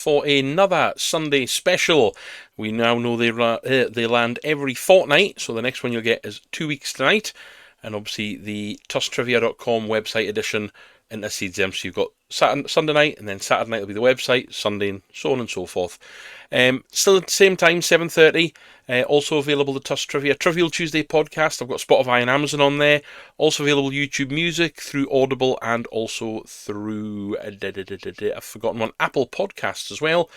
For another Sunday special. We now know they land every fortnight, so the next one you'll get is 2 weeks tonight, and obviously the tusktrivia.com website edition intercedes them, so you've got Sunday night, and then Saturday night will be the website, Sunday, and so on and so forth. Still at the same time, 7:30. Also available the Tusked Trivia Trivial Tuesday podcast. I've got Spotify and Amazon on there. Also available YouTube Music through Audible and also through I've forgotten one, Apple Podcasts as well.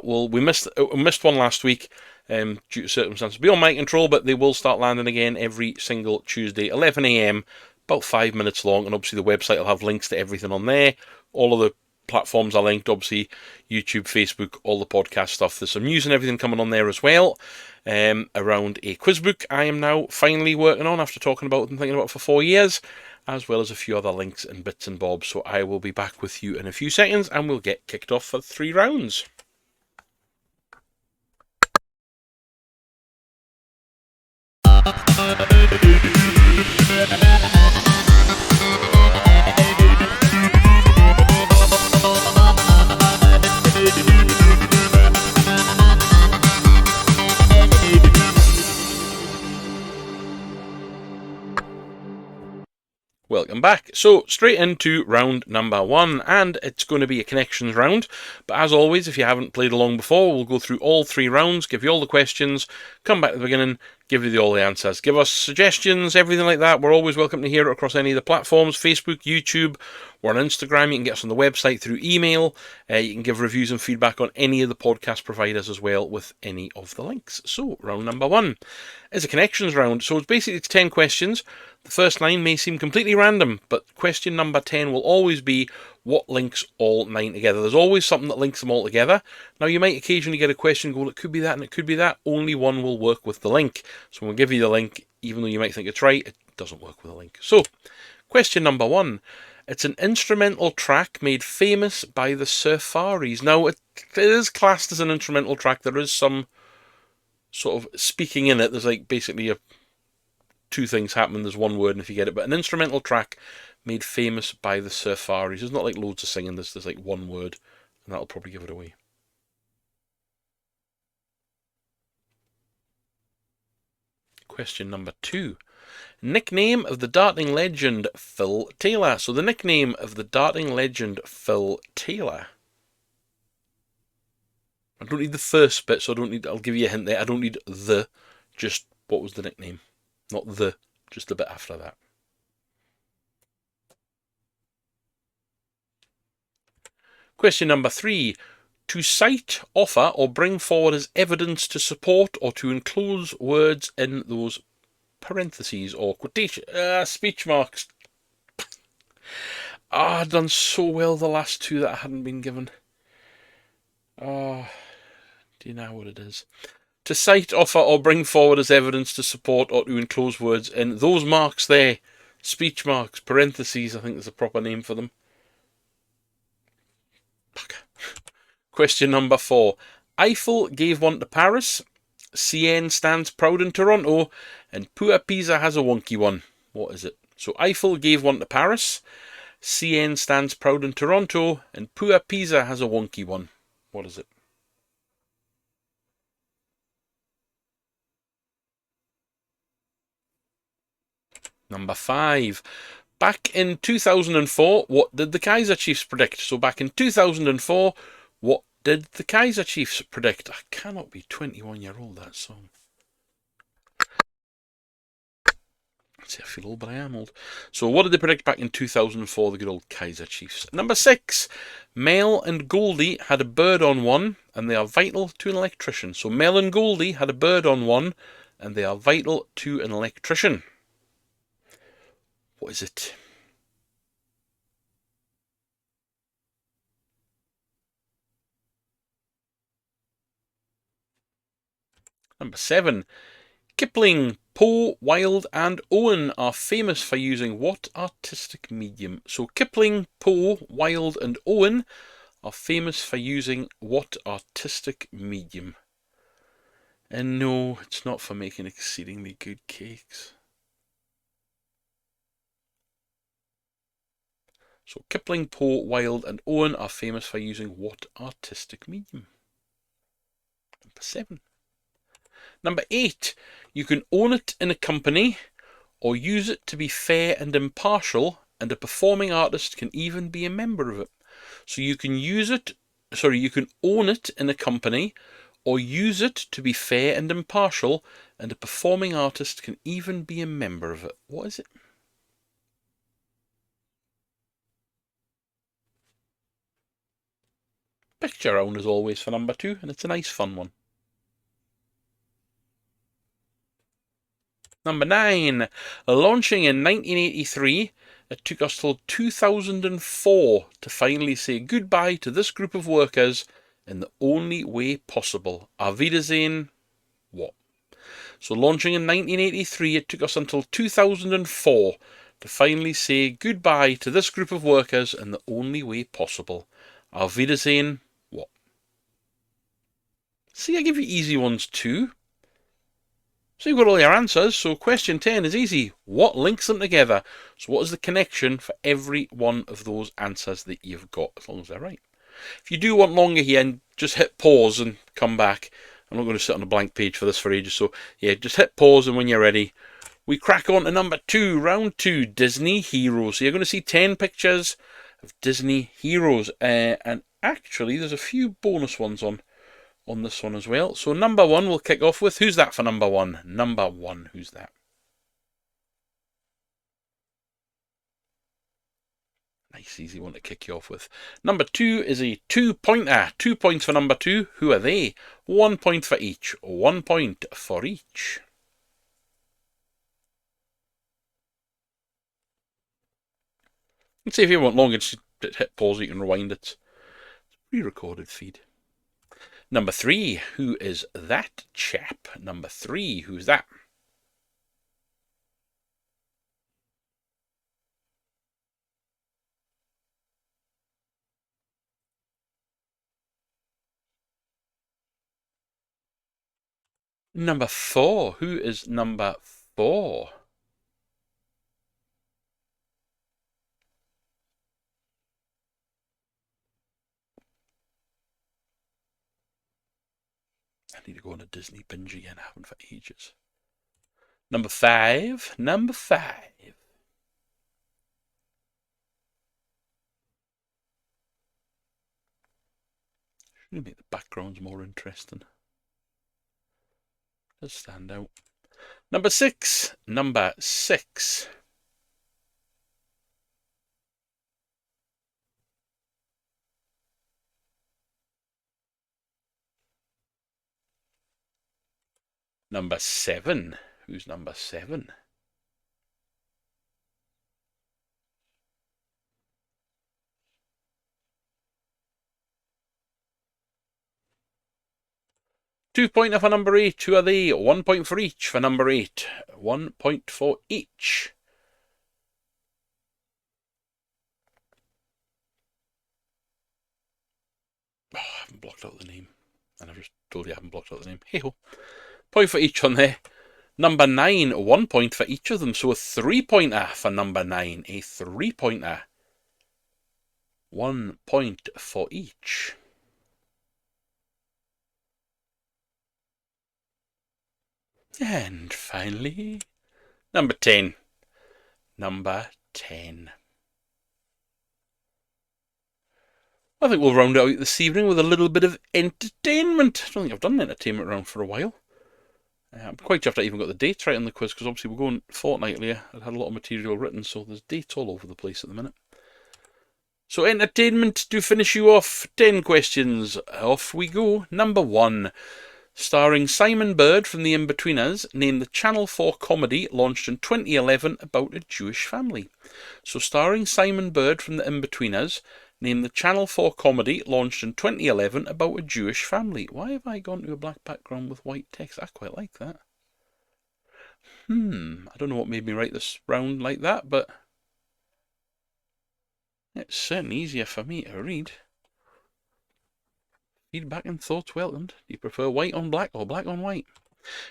We missed one last week due to circumstances beyond my control, but they will start landing again every single Tuesday, 11 a.m. About 5 minutes long, and obviously the website will have links to everything on there. All of the platforms are linked, obviously YouTube, Facebook, all the podcast stuff. There's some news and everything coming on there as well. Around a quiz book I am now finally working on after talking about it and thinking about it for 4 years, as well as a few other links and bits and bobs. So I will be back with you in a few seconds and we'll get kicked off for 3 rounds. Welcome back. So straight into round number 1, and it's going to be a connections round. But as always, if you haven't played along before, we'll go through all 3 rounds, give you all the questions, come back to the beginning, give you all the answers. Give us suggestions, everything like that. We're always welcome to hear it across any of the platforms, Facebook, YouTube, we're on Instagram. You can get us on the website through email. You can give reviews and feedback on any of the podcast providers as well with any of the links. So round number 1 is a connections round. So it's 10 questions. The first 9 may seem completely random, but question number 10 will always be what links all 9 together. There's always something that links them all together. Now, you might occasionally get a question go, it could be that and it could be that. Only one will work with the link. So when we give you the link, even though you might think it's right, it doesn't work with a link. So, question number 1. It's an instrumental track made famous by the Surfaris. Now, it is classed as an instrumental track. There is some sort of speaking in it. There's like basically 2 things happening. There's one word, and if you get it, but an instrumental track made famous by the Surfaris. There's not like loads of singing. There's like one word, and that'll probably give it away. Question number 2. Nickname of the darting legend Phil Taylor. So the nickname of the darting legend Phil Taylor. I don't need the first bit, so I'll give you a hint there. I don't need just what was the nickname. Not just the bit after that. Question number 3. To cite, offer, or bring forward as evidence to support or to enclose words in those parentheses or quotation. Speech marks. I've done so well the last 2 that I hadn't been given. Do you know what it is? To cite, offer, or bring forward as evidence to support or to enclose words in those marks there. Speech marks, parentheses, I think there's a proper name for them. Question number 4. Eiffel gave one to Paris. CN stands proud in Toronto. And Poor Pisa has a wonky one. What is it? So Eiffel gave one to Paris. CN stands proud in Toronto. And Poor Pisa has a wonky one. What is it? Number 5. Back in 2004, what did the Kaiser Chiefs predict? So back in 2004, what did the Kaiser Chiefs predict? I cannot be 21-year-old, that song. See, I feel old, but I am old. So what did they predict back in 2004, the good old Kaiser Chiefs? Number 6. Mel and Goldie had a bird on one, and they are vital to an electrician. So Mel and Goldie had a bird on one, and they are vital to an electrician. What is it? Number 7. Kipling, Poe, Wilde and Owen are famous for using what artistic medium? So Kipling, Poe, Wilde and Owen are famous for using what artistic medium? And no, it's not for making exceedingly good cakes. So Kipling, Poe, Wilde and Owen are famous for using what artistic medium? Number 7. Number 8. You can own it in a company or use it to be fair and impartial, and a performing artist can even be a member of it. So you can you can own it in a company or use it to be fair and impartial, and a performing artist can even be a member of it. What is it? Picture round as always for number 2, and it's a nice fun one. Number 9. Launching in 1983, it took us till 2004 to finally say goodbye to this group of workers in the only way possible. Auf Wiedersehen, what? So launching in 1983, it took us until 2004 to finally say goodbye to this group of workers in the only way possible. Auf Wiedersehen, what? See, I give you easy ones too. So you've got all your answers. So question 10 is easy. What links them together? So what is the connection for every one of those answers that you've got, as long as they're right? If you do want longer here, and just hit pause and come back. I'm not going to sit on a blank page for this for ages. So yeah, just hit pause, and when you're ready, we crack on to number 2, round 2, Disney heroes. So you're going to see 10 pictures of Disney heroes. And actually, there's a few bonus ones on this one as well. So number 1 we'll kick off with. Who's that for number 1? Number 1, who's that? Nice easy one to kick you off with. Number 2 is a 2-pointer. 2 points for number 2. Who are they? 1 point for each. 1 point for each. And see if you want longer, just hit pause, you can rewind it. It's a pre-recorded feed. Number 3, who is that chap? Number 3, who's that? Number 4, who is number 4? I need to go on a Disney binge again. I haven't for ages. Number 5. Number 5. Should make the backgrounds more interesting. Does stand out. Number 6. Number 6. Number 7. Who's number 7? Two-pointer for number 8. Who are they? 1 point for each for number 8. 1 point for each. Oh, I haven't blocked out the name. And I've just told you I haven't blocked out the name. Hey-ho. Point for each on there. Number 9, 1 point for each of them. So a 3-pointer for number 9. A 3-pointer. 1 point for each. And finally, number 10. Number 10. I think we'll round it out this evening with a little bit of entertainment. I don't think I've done an entertainment round for a while. I'm quite chuffed I even got the dates right on the quiz, because obviously we're going fortnightly. I've had a lot of material written, so there's dates all over the place at the minute. So entertainment to finish you off. 10 questions. Off we go. Number 1. Starring Simon Bird from The In-Betweeners, name the Channel 4 comedy launched in 2011 about a Jewish family. So starring Simon Bird from The In-Betweeners, name the Channel 4 comedy launched in 2011 about a Jewish family. Why have I gone to a black background with white text? I quite like that. I don't know what made me write this round like that, but it's certainly easier for me to read. Feedback and thoughts welcomed. Do you prefer white on black or black on white?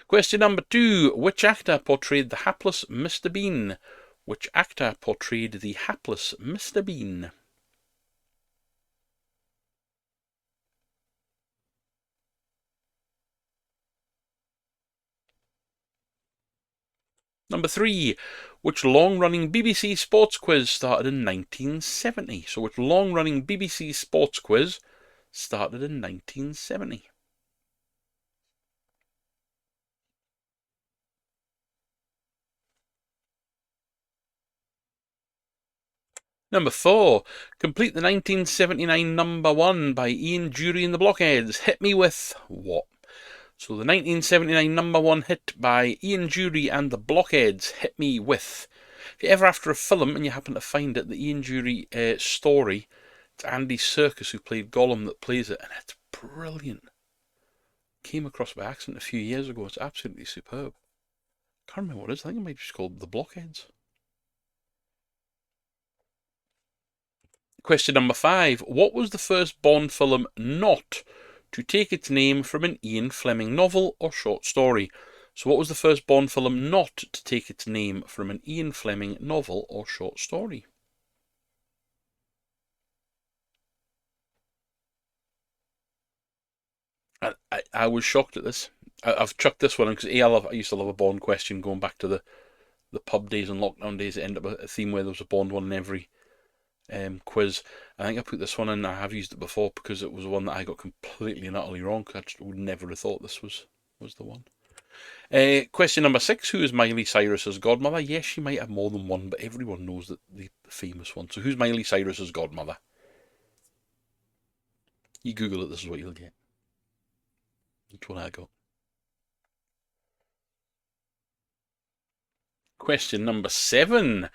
Question number 2. Which actor portrayed the hapless Mr. Bean? Which actor portrayed the hapless Mr. Bean? Number 3, which long-running BBC sports quiz started in 1970? So which long-running BBC sports quiz started in 1970? Number 4, complete the 1979 number 1 by Ian Dury and the Blockheads. Hit me with what? So the 1979 number 1 hit by Ian Dury and the Blockheads, hit me with. If you're ever after a film and you happen to find it, the Ian Dury story, it's Andy Serkis who played Gollum that plays it, and it's brilliant. Came across by accident a few years ago. It's absolutely superb. Can't remember what it is. I think it might be just called The Blockheads. Question number 5. What was the first Bond film not to take its name from an Ian Fleming novel or short story? So what was the first Bond film not to take its name from an Ian Fleming novel or short story? I was shocked at this. I've chucked this one in because I used to love a Bond question going back to the pub days and lockdown days. It ended up a theme where there was a Bond one in every quiz. I think I put this one in. I have used it before because it was one that I got completely and utterly wrong. I just would never have thought this was the one. Question number 6. Who is Miley Cyrus's godmother? Yes, she might have more than one, but everyone knows that the famous one. So who's Miley Cyrus's godmother? You Google it, this is what you'll get. That's what I got. Question number 7.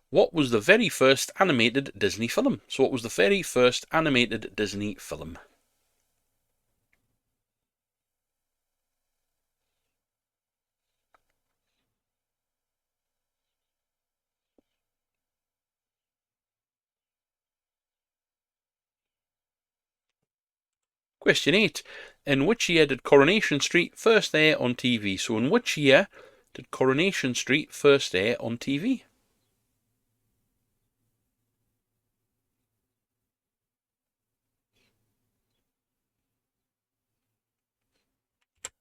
What was the very first animated Disney film? So what was the very first animated Disney film? Question 8. In which year did Coronation Street first air on TV? So in which year did Coronation Street first air on TV?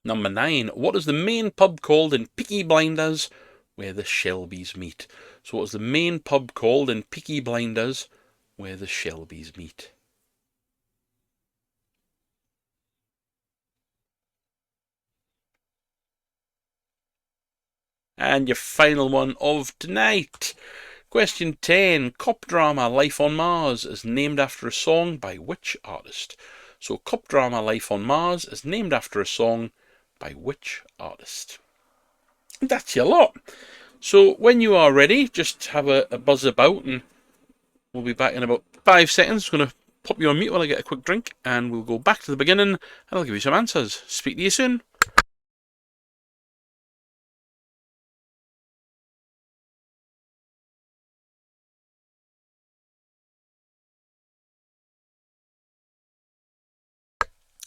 Number 9. What is the main pub called in Peaky Blinders where the Shelbys meet? So what is the main pub called in Peaky Blinders where the Shelbys meet? And your final one of tonight. Question 10. Cop drama Life on Mars is named after a song by which artist? So cop drama Life on Mars is named after a song by which artist? And that's your lot. So when you are ready, just have a buzz about and we'll be back in about 5 seconds. I'm going to pop you on mute while I get a quick drink and we'll go back to the beginning and I'll give you some answers. Speak to you soon.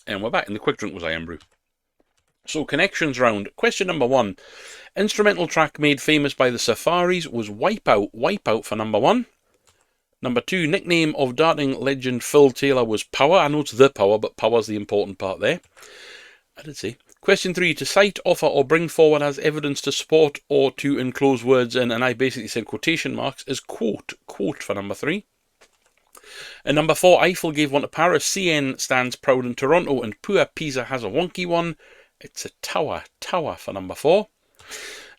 And we're back, and the quick drink was Iron Brew. So, connections round. Question number 1. Instrumental track made famous by the Safaris was Wipeout. Wipeout for number 1. Number 2. Nickname of darting legend Phil Taylor was Power. I know it's the Power, but Power's the important part there. I did say. Question 3. To cite, offer, or bring forward as evidence to support or to enclose words in, and I basically said quotation marks, is quote. Quote for number 3. And number 4, Eiffel gave one to Paris. CN stands proud in Toronto, and poor Pisa has a wonky one. It's a tower. Tower for number 4.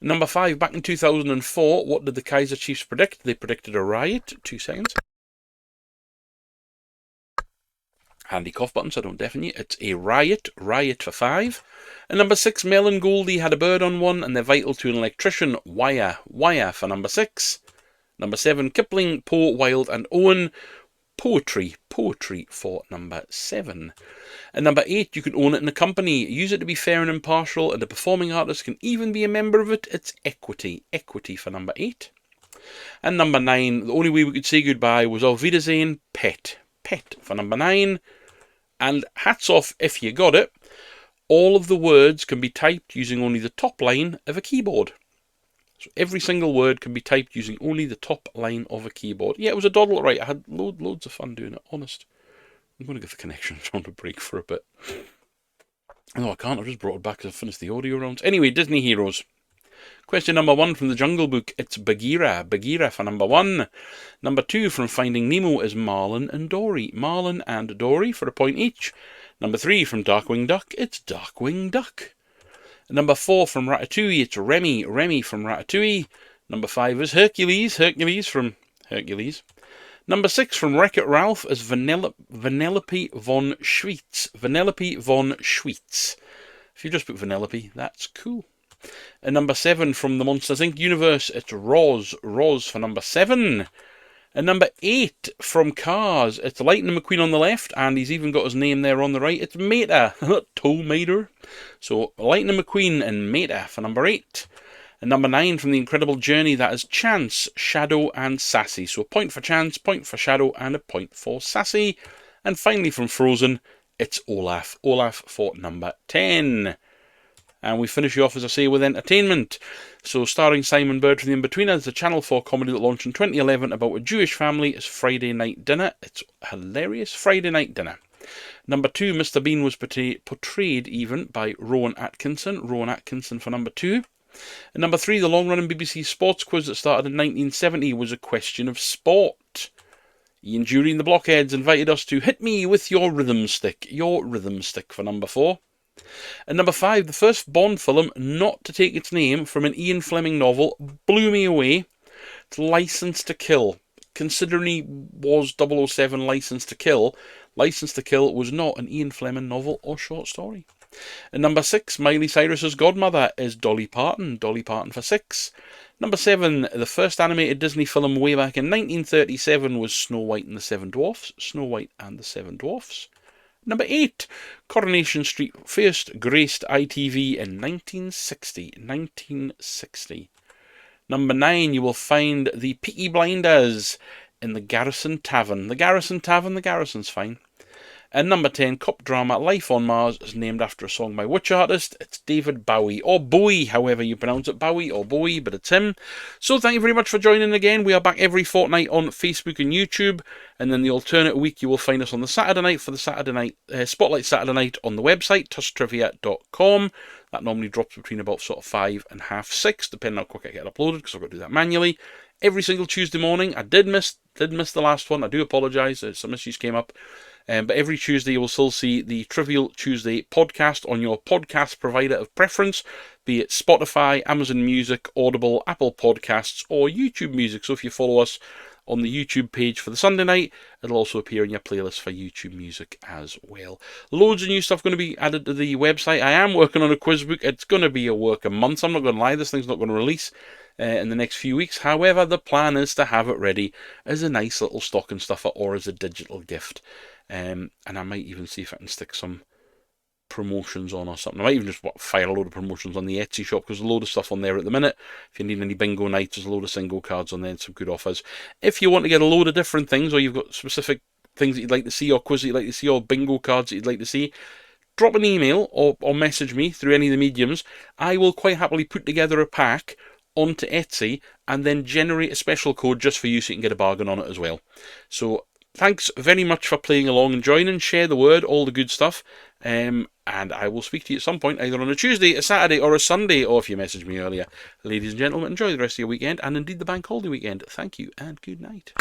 Number 5, back in 2004, what did the Kaiser Chiefs predict? They predicted a riot. 2 seconds. Handy cough button so I don't deafen you. It's a riot. Riot for 5. And number 6, Mel and Goldie had a bird on one, and they're vital to an electrician. Wire. Wire for number 6. Number 7, Kipling, Poe, Wilde, and Owen. Poetry. Poetry for number 7. And number 8, you can own it in a company. Use it to be fair and impartial, and the performing artist can even be a member of it. It's equity. Equity for number 8. And number 9, the only way we could say goodbye was Auf Wiedersehen, pet. Pet for number 9. And hats off if you got it. All of the words can be typed using only the top line of a keyboard. So every single word can be typed using only the top line of a keyboard. Yeah, it was a doddle, right? I had loads of fun doing it, honest. I'm going to give the connection round a break for a bit. No, I can't. I've just brought it back because I've finished the audio rounds. Anyway, Disney Heroes. Question number 1 from the Jungle Book, it's Bagheera. Bagheera for number 1. Number 2 from Finding Nemo is Marlin and Dory. Marlin and Dory for a point each. Number 3 from Darkwing Duck, it's Darkwing Duck. Number 4 from Ratatouille, it's Remy. Remy from Ratatouille. Number 5 is Hercules. Hercules from Hercules. Number 6 from Wreck-It Ralph is Vanellope von Schweetz. Vanellope von Schweetz. If you just put Vanellope, that's cool. And number 7 from the Monsters Inc. universe, it's Roz. Roz for number 7. And number 8 from Cars, it's Lightning McQueen on the left, and he's even got his name there on the right. It's Mater. Tow Mater. So Lightning McQueen and Mater for number 8. And number 9 from The Incredible Journey, that is Chance, Shadow and Sassy. So a point for Chance, point for Shadow, and a point for Sassy. And finally from Frozen, it's Olaf. Olaf for number 10. And we finish you off, as I say, with entertainment. So, starring Simon Bird from The In-Betweeners, the Channel 4 comedy that launched in 2011 about a Jewish family is Friday Night Dinner. It's hilarious. Friday Night Dinner. Number 2, Mr. Bean was portrayed even by Rowan Atkinson. Rowan Atkinson for number 2. And number 3, the long-running BBC sports quiz that started in 1970 was a question of sport. Ian Jury and the Blockheads invited us to hit me with your rhythm stick. Your rhythm stick for number 4. And number 5, the first Bond film not to take its name from an Ian Fleming novel blew me away. It's Licence to Kill. Considering he was 007 Licence to Kill was not an Ian Fleming novel or short story. And number 6, Miley Cyrus's godmother is Dolly Parton. Dolly Parton for 6. Number 7, the first animated Disney film way back in 1937 was Snow White and the Seven Dwarfs. Snow White and the Seven Dwarfs. Number 8, Coronation Street first graced ITV in 1960. 1960. Number 9, you will find the Peaky Blinders in the Garrison Tavern. The Garrison Tavern, the Garrison's fine. And number 10, cop drama Life on Mars is named after a song by which artist? It's David Bowie, or Bowie, however you pronounce it, Bowie or Bowie, but it's him. So thank you very much for joining again. We are back every fortnight on Facebook and YouTube, and then the alternate week you will find us on the Saturday night for the Saturday night Spotlight Saturday night on the website, tuskedtrivia.com. That normally drops between about sort of 5 and half 6, depending on how quick I get uploaded, because I've got to do that manually. Every single Tuesday morning. I did miss the last one. I do apologise. Some issues came up. But every Tuesday you will still see the Trivial Tuesday podcast on your podcast provider of preference, be it Spotify, Amazon Music, Audible, Apple Podcasts, or YouTube Music. So if you follow us on the YouTube page for the Sunday night, it'll also appear in your playlist for YouTube Music as well. Loads of new stuff going to be added to the website. I am working on a quiz book. It's going to be a work of months. I'm not going to lie, this thing's not going to release in the next few weeks. However, the plan is to have it ready as a nice little stocking stuffer or as a digital gift. And I might even see if I can stick some promotions on or something. I might even just fire a load of promotions on the Etsy shop, because there's a load of stuff on there at the minute. If you need any bingo nights, there's a load of single cards on there and some good offers. If you want to get a load of different things, or you've got specific things that you'd like to see, or quiz that you'd like to see, or bingo cards that you'd like to see, drop an email or message me through any of the mediums. I will quite happily put together a pack onto Etsy and then generate a special code just for you so you can get a bargain on it as well. So thanks very much for playing along and joining. Share the word, all the good stuff. And I will speak to you at some point, either on a Tuesday, a Saturday, or a Sunday, or if you message me earlier. Ladies and gentlemen, enjoy the rest of your weekend, and indeed the bank holiday weekend. Thank you, and good night.